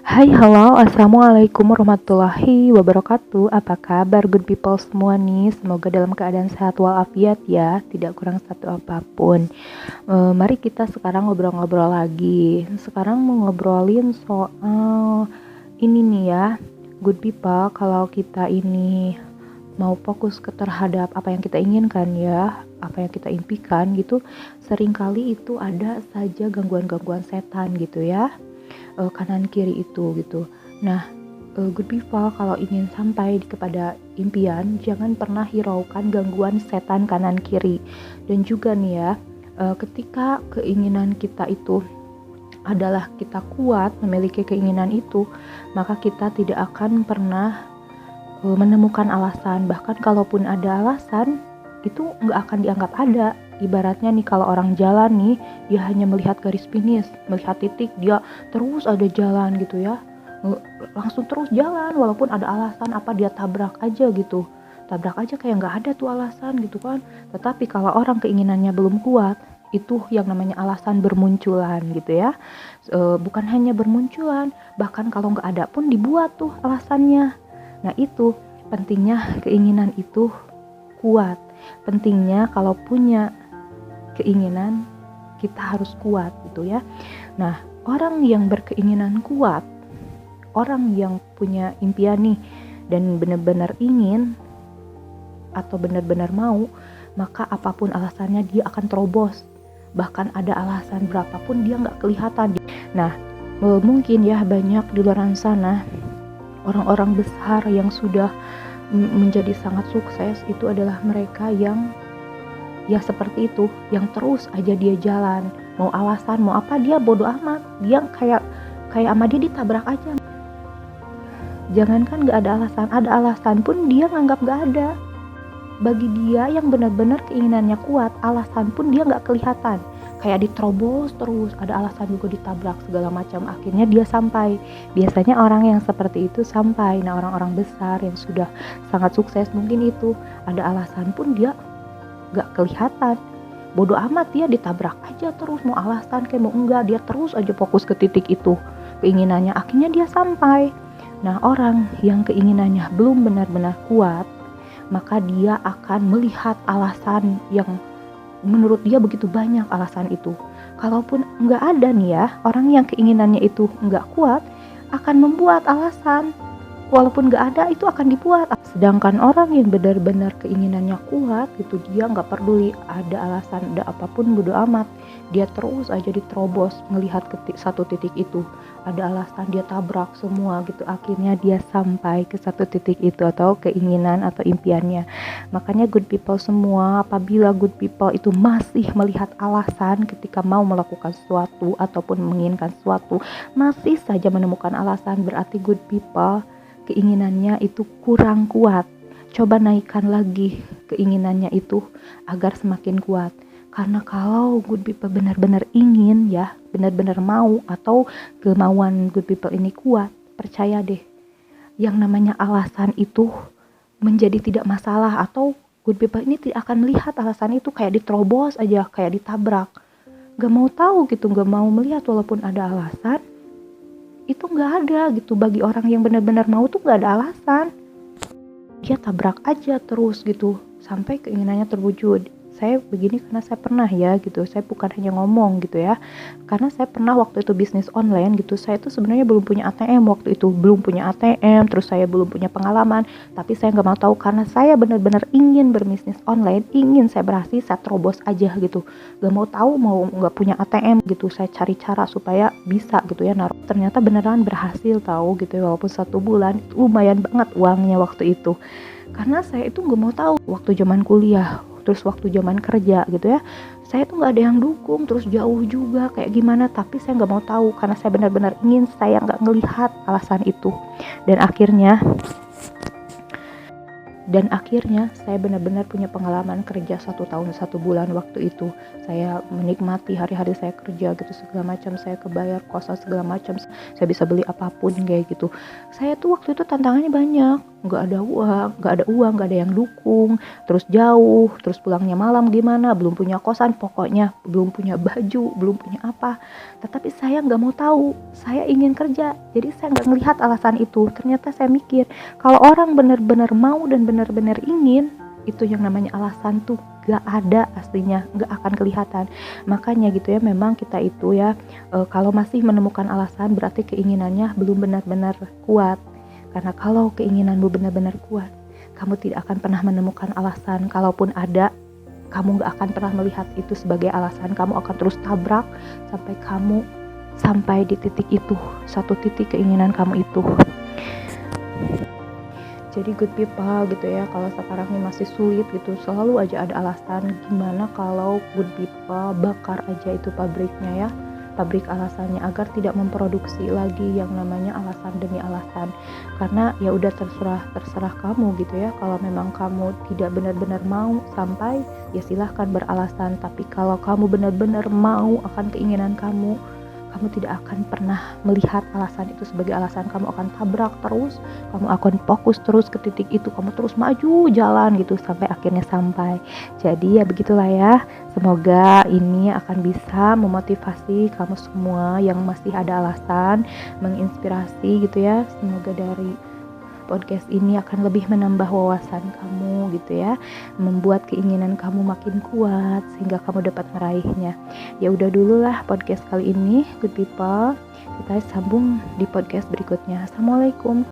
Hai, halo, assalamualaikum warahmatullahi wabarakatuh. Apa kabar good people semua nih? Semoga dalam keadaan sehat walafiat ya, tidak kurang satu apapun. Mari kita sekarang ngobrol-ngobrol lagi. Sekarang mau ngobrolin soal ini nih ya, good people. Kalau kita ini mau fokus ke terhadap apa yang kita inginkan ya, apa yang kita impikan gitu, seringkali itu ada saja gangguan-gangguan setan gitu ya, kanan kiri itu gitu. Nah, good people kalau ingin sampai kepada impian, jangan pernah hiraukan gangguan setan kanan kiri. Dan juga nih ya, ketika keinginan kita itu adalah kita kuat memiliki keinginan itu, maka kita tidak akan pernah menemukan alasan. Bahkan kalaupun ada alasan, itu nggak akan dianggap ada. Ibaratnya nih kalau orang jalan nih, dia hanya melihat garis finish, melihat titik, dia terus ada jalan gitu ya, langsung terus jalan walaupun ada alasan apa, dia tabrak aja gitu, tabrak aja kayak nggak ada tuh alasan gitu kan. Tetapi kalau orang keinginannya belum kuat, itu yang namanya alasan bermunculan gitu ya. Bukan hanya bermunculan, bahkan kalau nggak ada pun dibuat tuh alasannya. Nah itu pentingnya keinginan itu kuat. Pentingnya kalau punya keinginan kita harus kuat gitu ya. Nah, orang yang berkeinginan kuat, orang yang punya impian nih dan benar-benar ingin atau benar-benar mau, maka apapun alasannya dia akan terobos. Bahkan ada alasan berapapun dia nggak kelihatan. Nah, mungkin ya banyak di luar sana orang-orang besar yang sudah menjadi sangat sukses, itu adalah mereka yang ya seperti itu, yang terus aja dia jalan, mau alasan mau apa dia bodo amat, dia kayak sama dia ditabrak aja. Jangankan gak ada alasan pun dia nganggap gak ada. Bagi dia yang benar-benar keinginannya kuat, alasan pun dia gak kelihatan, kayak diterobos terus, ada alasan juga ditabrak segala macam, akhirnya dia sampai. Biasanya orang yang seperti itu sampai. Nah, orang-orang besar yang sudah sangat sukses mungkin itu ada alasan pun dia gak kelihatan, bodoh amat, dia ditabrak aja terus, mau alasan kayak mau enggak, dia terus aja fokus ke titik itu keinginannya, akhirnya dia sampai. Nah, orang yang keinginannya belum benar-benar kuat, maka dia akan melihat alasan yang menurut dia begitu banyak alasan itu. Kalaupun enggak ada nih ya, orang yang keinginannya itu enggak kuat akan membuat alasan. Walaupun gak ada, itu akan dibuat. Sedangkan orang yang benar-benar keinginannya kuat gitu, dia gak peduli ada alasan, ada apapun, bodo amat, dia terus aja diterobos melihat ke satu titik itu. Ada alasan dia tabrak semua gitu, akhirnya dia sampai ke satu titik itu atau keinginan atau impiannya. Makanya good people semua, apabila good people itu masih melihat alasan ketika mau melakukan sesuatu ataupun menginginkan sesuatu, masih saja menemukan alasan, berarti good people keinginannya itu kurang kuat. Coba naikkan lagi keinginannya itu agar semakin kuat. Karena kalau good people benar-benar ingin ya, benar-benar mau, atau kemauan good people ini kuat, percaya deh, yang namanya alasan itu menjadi tidak masalah, atau good people ini tidak akan melihat alasan itu, kayak diterobos aja, kayak ditabrak. Gak mau tahu gitu, gak mau melihat walaupun ada alasan, itu nggak ada gitu. Bagi orang yang benar-benar mau tuh nggak ada alasan, dia tabrak aja terus gitu sampai keinginannya terwujud. Saya begini karena saya pernah ya gitu, saya bukan hanya ngomong gitu ya, karena saya pernah waktu itu bisnis online gitu. Saya tuh sebenarnya belum punya ATM waktu itu, belum punya ATM, terus saya belum punya pengalaman, tapi saya nggak mau tahu karena saya benar-benar ingin berbisnis online, ingin saya berhasil, saya terobos aja gitu, nggak mau tahu, mau nggak punya ATM gitu, saya cari cara supaya bisa gitu ya naruh. Ternyata beneran berhasil tahu gitu ya, walaupun 1 bulan lumayan banget uangnya waktu itu, karena saya itu nggak mau tahu waktu zaman kuliah, terus waktu zaman kerja gitu ya, saya tuh nggak ada yang dukung, terus jauh juga kayak gimana, tapi saya nggak mau tahu karena saya benar-benar ingin, saya nggak ngelihat alasan itu. Dan akhirnya saya benar-benar punya pengalaman kerja 1 tahun 1 bulan waktu itu. Saya menikmati hari-hari saya kerja gitu, segala macam, saya kebayar kosan segala macam, saya bisa beli apapun kayak gitu. Saya tuh waktu itu tantangannya banyak, nggak ada uang, nggak ada yang dukung, terus jauh, terus pulangnya malam gimana, belum punya kosan, pokoknya belum punya baju, belum punya apa. Tetapi saya nggak mau tahu, saya ingin kerja, Jadi saya nggak ngelihat alasan itu. Ternyata saya mikir kalau orang benar-benar mau dan benar-benar ingin, itu yang namanya alasan tuh gak ada aslinya, gak akan kelihatan. Makanya gitu ya, memang kita itu ya kalau masih menemukan alasan berarti keinginannya belum benar-benar kuat. Karena kalau keinginanmu benar-benar kuat, kamu tidak akan pernah menemukan alasan. Kalaupun ada, kamu gak akan pernah melihat itu sebagai alasan. Kamu akan terus tabrak sampai di titik itu, satu titik keinginan kamu itu. Jadi good people gitu ya, kalau sekarang ini masih sulit gitu, selalu aja ada alasan. Gimana kalau good people bakar aja itu pabriknya ya, pabrik alasannya, agar tidak memproduksi lagi yang namanya alasan demi alasan. Karena ya udah terserah kamu gitu ya. Kalau memang kamu tidak benar-benar mau sampai, ya silahkan beralasan. Tapi kalau kamu benar-benar mau akan keinginan kamu tidak akan pernah melihat alasan itu sebagai alasan. Kamu akan tabrak terus, kamu akan fokus terus ke titik itu, kamu terus maju jalan gitu sampai akhirnya sampai. Jadi ya begitulah ya, semoga ini akan bisa memotivasi kamu semua yang masih ada alasan, menginspirasi gitu ya. Semoga dari podcast ini akan lebih menambah wawasan kamu gitu ya, membuat keinginan kamu makin kuat sehingga kamu dapat meraihnya. Ya udah dulu lah podcast kali ini, good people. Kita sambung di podcast berikutnya. Assalamualaikum.